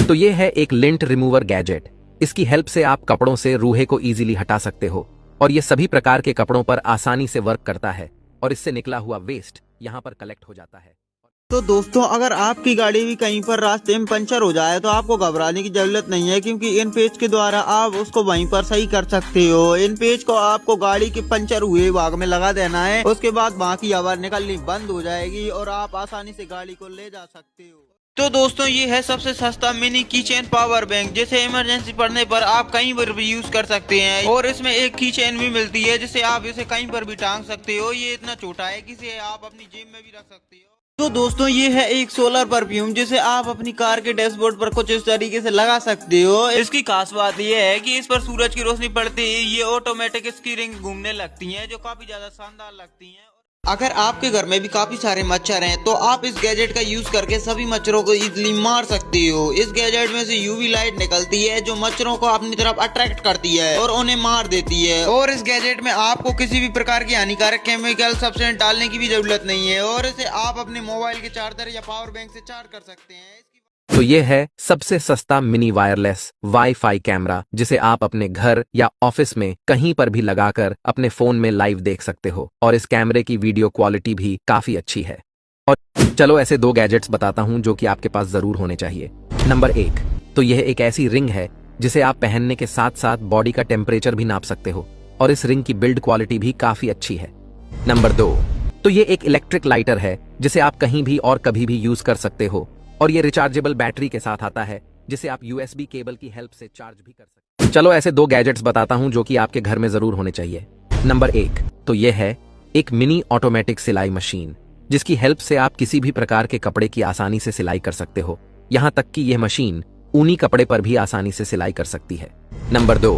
तो ये है एक लिंट रिमूवर गैजेट। इसकी हेल्प से आप कपड़ों से रूहे को इजीली हटा सकते हो और ये सभी प्रकार के कपड़ों पर आसानी से वर्क करता है और इससे निकला हुआ वेस्ट यहाँ पर कलेक्ट हो जाता है। तो दोस्तों, अगर आपकी गाड़ी भी कहीं पर रास्ते में पंचर हो जाए तो आपको घबराने की जरूरत नहीं है, क्योंकि इन पेच के द्वारा आप उसको वहीं पर सही कर सकते हो। इन पेच को आपको गाड़ी के पंचर हुए भाग में लगा देना है, उसके बाद वहाँ की हवा निकलनी बंद हो जाएगी और आप आसानी से गाड़ी को ले जा सकते हो। तो दोस्तों, ये है सबसे सस्ता मिनी कीचेन पावर बैंक, जिसे इमरजेंसी पड़ने पर आप कहीं पर भी यूज कर सकते हैं। और इसमें एक कीचेन भी मिलती है जिसे आप इसे कहीं पर भी टांग सकते हो। ये इतना छोटा है कि इसे आप अपनी जेब में भी रख सकते हो। तो दोस्तों, ये है एक सोलर परफ्यूम जिसे आप अपनी कार के डैशबोर्ड पर कुछ इस तरीके से लगा सकते हो। इसकी खास बात यह है कि इस पर सूरज की रोशनी पड़ते ही ये ऑटोमेटिक इसकी रिंग घूमने लगती है, जो काफी ज्यादा शानदार लगती है। अगर आपके घर में भी काफी सारे मच्छर हैं तो आप इस गैजेट का यूज करके सभी मच्छरों को इजीली मार सकते हो। इस गैजेट में से यूवी लाइट निकलती है जो मच्छरों को अपनी तरफ अट्रैक्ट करती है और उन्हें मार देती है। और इस गैजेट में आपको किसी भी प्रकार की हानिकारक केमिकल सब्सटेंस डालने की भी जरूरत नहीं है और इसे आप अपने मोबाइल के चार्जर या पावर बैंक से चार्ज कर सकते हैं। तो ये है सबसे सस्ता मिनी वायरलेस वाईफाई कैमरा, जिसे आप अपने घर या ऑफिस में कहीं पर भी लगाकर अपने फोन में लाइव देख सकते हो और इस कैमरे की वीडियो क्वालिटी भी काफी अच्छी है। और चलो ऐसे 2 गैजेट्स बताता हूं जो कि आपके पास जरूर होने चाहिए। नंबर 1, तो यह एक ऐसी रिंग है जिसे आप पहनने के साथ साथ बॉडी का टेम्परेचर भी नाप सकते हो और इस रिंग की बिल्ड क्वालिटी भी काफी अच्छी है। नंबर 2, तो ये एक इलेक्ट्रिक लाइटर है जिसे आप कहीं भी और कभी भी यूज कर सकते हो और ये रिचार्जेबल बैटरी के साथ आता है जिसे आप यूएसबी केबल की हेल्प से चार्ज भी कर सकते हैं। चलो ऐसे 2 गैजेट्स बताता हूं जो कि आपके घर में जरूर होने चाहिए। नंबर 1, तो ये है एक मिनी ऑटोमेटिक सिलाई मशीन, जिसकी हेल्प से आप किसी भी प्रकार के कपड़े की आसानी से सिलाई कर सकते हो। यहां तक कि यह मशीन ऊनी कपड़े पर भी आसानी से सिलाई कर सकती है। नंबर 2,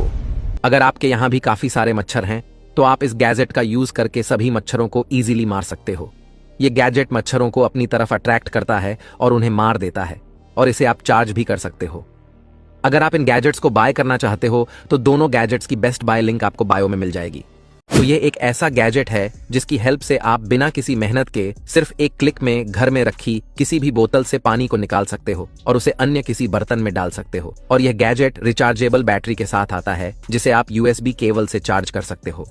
अगर आपके यहां भी काफी सारे मच्छर हैं तो आप इस गैजेट का यूज करके सभी मच्छरों को इजीली मार सकते हो। ये गैजेट मच्छरों को अपनी तरफ अट्रैक्ट करता है और उन्हें मार देता है और इसे आप चार्ज भी कर सकते हो। अगर आप इन गैजेट्स को बाय करना चाहते हो तो दोनों गैजेट्स की बेस्ट बाय लिंक आपको बायो में मिल जाएगी। तो ये एक ऐसा गैजेट है जिसकी हेल्प से आप बिना किसी मेहनत के सिर्फ एक क्लिक में घर में रखी किसी भी बोतल से पानी को निकाल सकते हो और उसे अन्य किसी बर्तन में डाल सकते हो। और यह गैजेट रिचार्जेबल बैटरी के साथ आता है जिसे आप यूएसबी केबल से चार्ज कर सकते हो।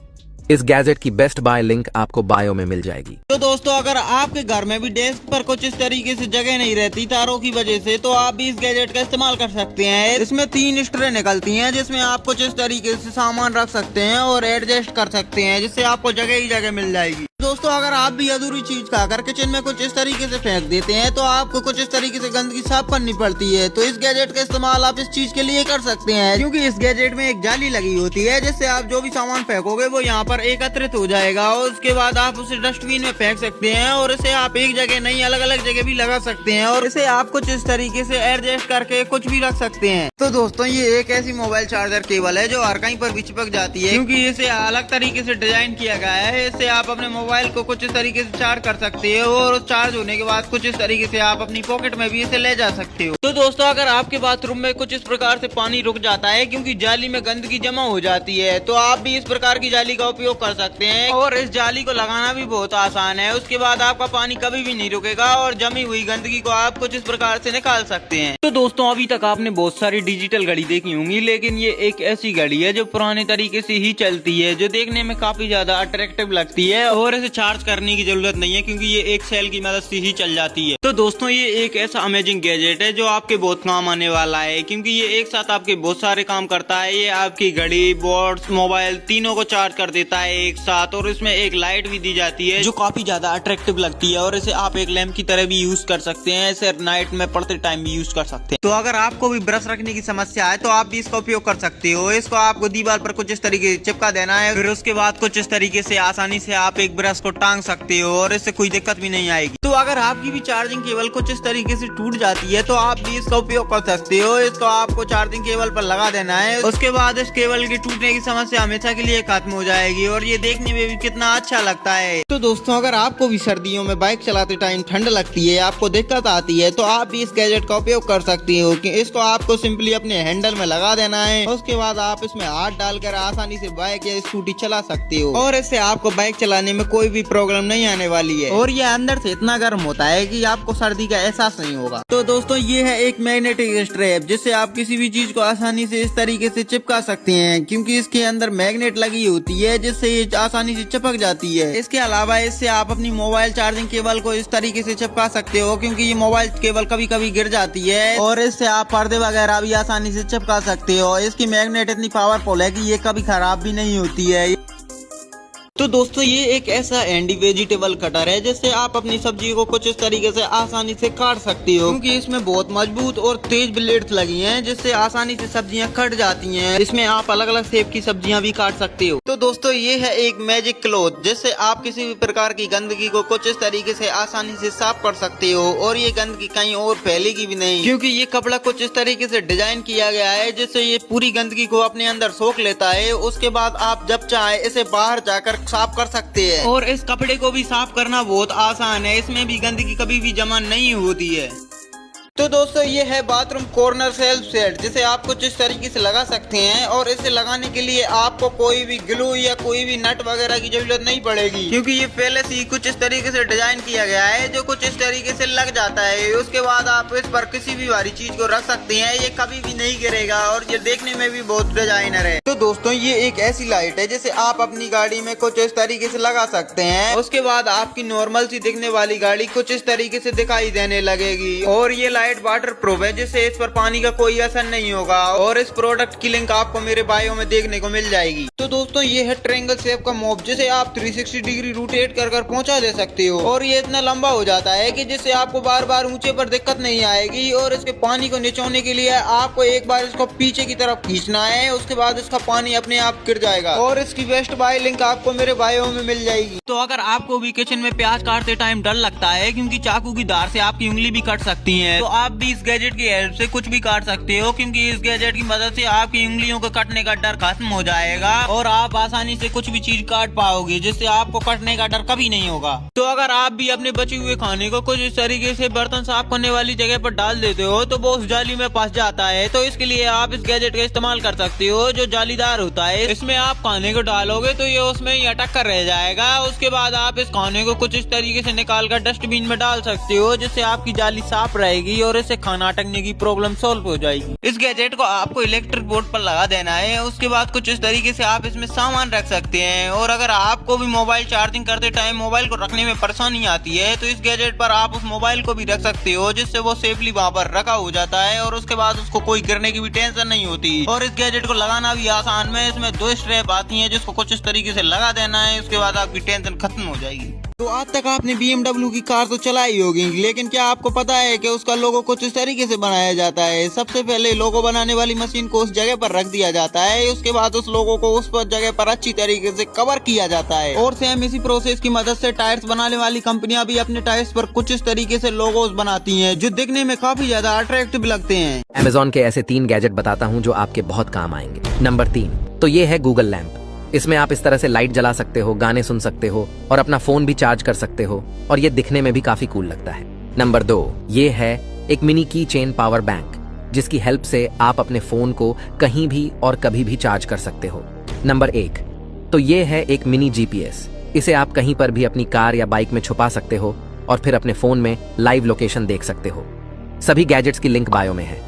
इस गैजेट की बेस्ट बाय लिंक आपको बायो में मिल जाएगी। तो दोस्तों, अगर आपके घर में भी डेस्क पर कुछ इस तरीके से जगह नहीं रहती तारों की वजह से, तो आप भी इस गैजेट का इस्तेमाल कर सकते हैं। इसमें 3 स्ट्रे निकलती हैं जिसमें आप कुछ इस तरीके से सामान रख सकते हैं और एडजस्ट कर सकते हैं, जिससे आपको जगह ही जगह मिल जाएगी। दोस्तों, अगर आप भी अधूरी चीज खाकर किचन में कुछ इस तरीके से फेंक देते हैं तो आपको कुछ इस तरीके से गंदगी साफ करनी पड़ती है, तो इस गैजेट का इस्तेमाल आप इस चीज के लिए कर सकते हैं, क्योंकि इस गैजेट में एक जाली लगी होती है जिससे आप जो भी सामान फेंकोगे वो यहाँ पर एकत्रित हो जाएगा और उसके बाद आप उसे डस्टबिन में फेंक सकते हैं और इसे आप एक जगह नहीं अलग अलग जगह भी लगा सकते हैं और इसे आप कुछ इस तरीके से एडजस्ट करके कुछ भी रख सकते हैं। तो दोस्तों, ये एक ऐसी मोबाइल चार्जर केबल है जो हर कहीं पर भी चिपक जाती है, क्योंकि इसे अलग तरीके से डिजाइन किया गया है। इससे आप अपने मोबाइल को कुछ इस तरीके से चार्ज कर सकते हो और उस चार्ज होने के बाद कुछ इस तरीके से आप अपनी पॉकेट में भी इसे ले जा सकते हो। तो दोस्तों, अगर आपके बाथरूम में कुछ इस प्रकार से पानी रुक जाता है क्योंकि जाली में गंदगी जमा हो जाती है, तो आप भी इस प्रकार की जाली का उपयोग कर सकते हैं और इस जाली को लगाना भी बहुत आसान है। उसके बाद आपका पानी कभी भी नहीं रुकेगा और जमी हुई गंदगी को आप कुछ इस प्रकार से निकाल सकते हैं। तो दोस्तों, अभी तक आपने बहुत सारी डिजिटल घड़ी देखी होंगी, लेकिन ये एक ऐसी घड़ी है जो पुराने तरीके से ही चलती है, जो देखने में काफी ज्यादा अट्रैक्टिव लगती है और इसे चार्ज करने की जरूरत नहीं है क्योंकि ये एक सेल की मदद से ही चल जाती है। तो दोस्तों, ये एक ऐसा अमेजिंग गैजेट है जो आपके बहुत काम आने वाला है, क्योंकि ये एक साथ आपके बहुत सारे काम करता है। ये आपकी घड़ी, बोर्ड, मोबाइल तीनों को चार्ज कर देता है एक साथ और इसमें एक लाइट भी दी जाती है जो काफी ज्यादा अट्रैक्टिव लगती है और इसे आप एक लैंप की तरह भी यूज कर सकते हैं। इसे नाइट में पढ़ते टाइम भी यूज कर सकते हैं। तो अगर आपको भी ब्रश रखने की समस्या है तो आप भी इसका उपयोग कर सकते हो। इसको आपको दीवार पर कुछ इस तरीके से चिपका देना है, फिर उसके बाद कुछ इस तरीके से आसानी से आप एक ब्रश को टांग सकते हो और इससे कोई दिक्कत भी नहीं आएगी। तो अगर आपकी भी चार्जिंग केबल कुछ इस तरीके से टूट जाती है तो आप भी इसका उपयोग कर सकते हो। इसको आपको चार्जिंग केबल पर लगा देना है, उसके बाद इस केबल के टूटने की समस्या हमेशा के लिए खत्म हो जाएगी और ये देखने में भी कितना अच्छा लगता है। तो दोस्तों, अगर आपको भी सर्दियों में बाइक चलाते टाइम ठंड लगती है, आपको दिक्कत आती है, तो आप भी इस गैजेट का उपयोग कर सकती हो कि इसको आपको सिंपली अपने हैंडल में लगा देना है। उसके बाद आप इसमें हाथ डालकर आसानी से बाइक या स्कूटी चला सकते हो और इससे आपको बाइक चलाने में कोई भी प्रॉब्लम नहीं आने वाली है। और ये अंदर से इतना गर्म होता है कि आपको सर्दी का एहसास नहीं होगा। तो दोस्तों, ये है एक मैग्नेटिक स्ट्रैप, जिससे आप किसी भी चीज को आसानी से इस तरीके से चिपका सकते हैं, क्योंकि इसके अंदर मैग्नेट लगी होती है जिससे ये आसानी से चिपक जाती है। इसके अलावा इससे आप अपनी मोबाइल चार्जिंग केबल को इस तरीके से चिपका सकते हो, क्योंकि ये मोबाइल केबल कभी कभी गिर जाती है, और इससे आप पर्दे वगैरह भी आसानी से चिपका सकते हो। इसकी मैग्नेट इतनी पावरफुल है कि ये कभी खराब भी नहीं होती है। तो दोस्तों, ये एक ऐसा हैंडी वेजिटेबल कटर है जिससे आप अपनी सब्जी को कुछ इस तरीके से आसानी से काट सकती हो, क्योंकि इसमें बहुत मजबूत और तेज ब्लेड्स लगी हैं जिससे आसानी से सब्जियां कट जाती हैं। इसमें आप अलग अलग शेप की सब्जियां भी काट सकते हो। तो दोस्तों, ये है एक मैजिक क्लॉथ, जिससे आप किसी भी प्रकार की गंदगी को कुछ इस तरीके से आसानी से साफ कर सकते हो, और ये गंदगी कहीं और फैलेगी भी नहीं, क्योंकि ये कपड़ा कुछ इस तरीके से डिजाइन किया गया है जिससे ये पूरी गंदगी को अपने अंदर सोख लेता है। उसके बाद आप जब चाहे इसे बाहर जाकर साफ कर सकते हैं, और इस कपड़े को भी साफ करना बहुत आसान है। इसमें भी गंदगी कभी भी जमा नहीं होती है। तो दोस्तों, ये है बाथरूम कॉर्नर सेल्फ सेट, जिसे आप कुछ इस तरीके से लगा सकते हैं, और इसे लगाने के लिए आपको कोई भी ग्लू या कोई भी नट वगैरह की जरूरत नहीं पड़ेगी, क्योंकि ये पहले से ही कुछ इस तरीके से डिजाइन किया गया है जो कुछ इस तरीके से लग जाता है। उसके बाद आप इस पर किसी भी भारी चीज को रख सकते हैं, ये कभी भी नहीं गिरेगा, और ये देखने में भी बहुत डिजाइनर है। तो दोस्तों, ये एक ऐसी लाइट है जिसे आप अपनी गाड़ी में कुछ इस तरीके से लगा सकते हैं। उसके बाद आपकी नॉर्मल सी दिखने वाली गाड़ी कुछ इस तरीके से दिखाई देने लगेगी, और ये लाइट वाटर प्रूफ है, जिससे इस पर पानी का कोई असर नहीं होगा। और इस प्रोडक्ट की लिंक आपको मेरे बायो में देखने को मिल जाएगी। तो दोस्तों, ये है ट्रायंगल शेप का मॉप, जिसे आप 360 डिग्री रोटेट कर पहुंचा दे सकते हो, और ये इतना लंबा हो जाता है कि जिससे आपको बार बार ऊंचे पर दिक्कत नहीं आएगी। और इसके पानी को निचोड़ने के लिए आपको एक बार इसको पीछे की तरफ खींचना है, उसके बाद इसका पानी अपने आप गिर जाएगा, और इसकी बेस्ट बाय लिंक आपको मेरे बायो में मिल जाएगी। तो अगर आपको भी किचन में प्याज काटते टाइम डर लगता है, क्योंकि चाकू की धार से आपकी उंगली भी कट सकती है, तो आप भी इस गैजेट की हेल्प से कुछ भी काट सकते हो, क्योंकि इस गैजेट की मदद से आपकी उंगलियों को कटने का डर खत्म हो जाएगा, और आप आसानी से कुछ भी चीज काट पाओगे, जिससे आपको कटने का डर कभी नहीं होगा। तो अगर आप भी अपने बचे हुए खाने को कुछ इस तरीके से बर्तन साफ करने वाली जगह पर डाल देते हो, तो वो उस जाली में फंस जाता है। तो इसके लिए आप इस गैजेट का इस्तेमाल कर सकते हो, जो जालीदार होता है। इसमें आप खाने को डालोगे तो ये उसमें ही अटक कर रह जाएगा। उसके बाद आप इस खाने को कुछ इस तरीके से निकाल कर डस्टबिन में डाल सकते हो, जिससे आपकी जाली साफ रहेगी और इससे खाना अटकने की प्रॉब्लम सॉल्व हो जाएगी। इस गैजेट को आपको इलेक्ट्रिक बोर्ड पर लगा देना है। उसके बाद कुछ इस तरीके से आप इसमें सामान रख सकते हैं, और अगर आपको भी मोबाइल चार्जिंग करते टाइम मोबाइल को रखने में परेशानी आती है, तो इस गैजेट पर आप उस मोबाइल को भी रख सकते हो, जिससे वो सेफली वहाँ पर रखा हो जाता है, और उसके बाद उसको कोई गिरने की भी टेंशन नहीं होती। और इस गैजेट को लगाना भी आसान है। इसमें 2 स्ट्रैप आती हैं, जिसको कुछ इस तरीके से लगा देना है। उसके बाद आपकी टेंशन खत्म हो जाएगी। तो आज तक आपने BMW की कार तो चलाई होगी, लेकिन क्या आपको पता है कि उसका लोगो कुछ इस तरीके से बनाया जाता है? सबसे पहले लोगो बनाने वाली मशीन को उस जगह पर रख दिया जाता है, उसके बाद उस लोगो को उस पर जगह पर अच्छी तरीके से कवर किया जाता है। और सेम इसी प्रोसेस की मदद से टायर्स बनाने वाली कंपनियां भी अपने टायर्स पर कुछ इस तरीके से लोगोस बनाती हैं, जो दिखने में काफी ज्यादा अट्रैक्टिव लगते हैं। Amazon के ऐसे 3 गैजेट बताता हूँ जो आपके बहुत काम आएंगे। नंबर 3 तो ये है गूगल लैंप। इसमें आप इस तरह से लाइट जला सकते हो, गाने सुन सकते हो, और अपना फोन भी चार्ज कर सकते हो, और ये दिखने में भी काफी कूल लगता है। नंबर 2 ये है एक मिनी की चेन पावर बैंक, जिसकी हेल्प से आप अपने फोन को कहीं भी और कभी भी चार्ज कर सकते हो। नंबर 1 तो ये है एक मिनी GPS। इसे आप कहीं पर भी अपनी कार या बाइक में छुपा सकते हो, और फिर अपने फोन में लाइव लोकेशन देख सकते हो। सभी गैजेट्स की लिंक बायो में है।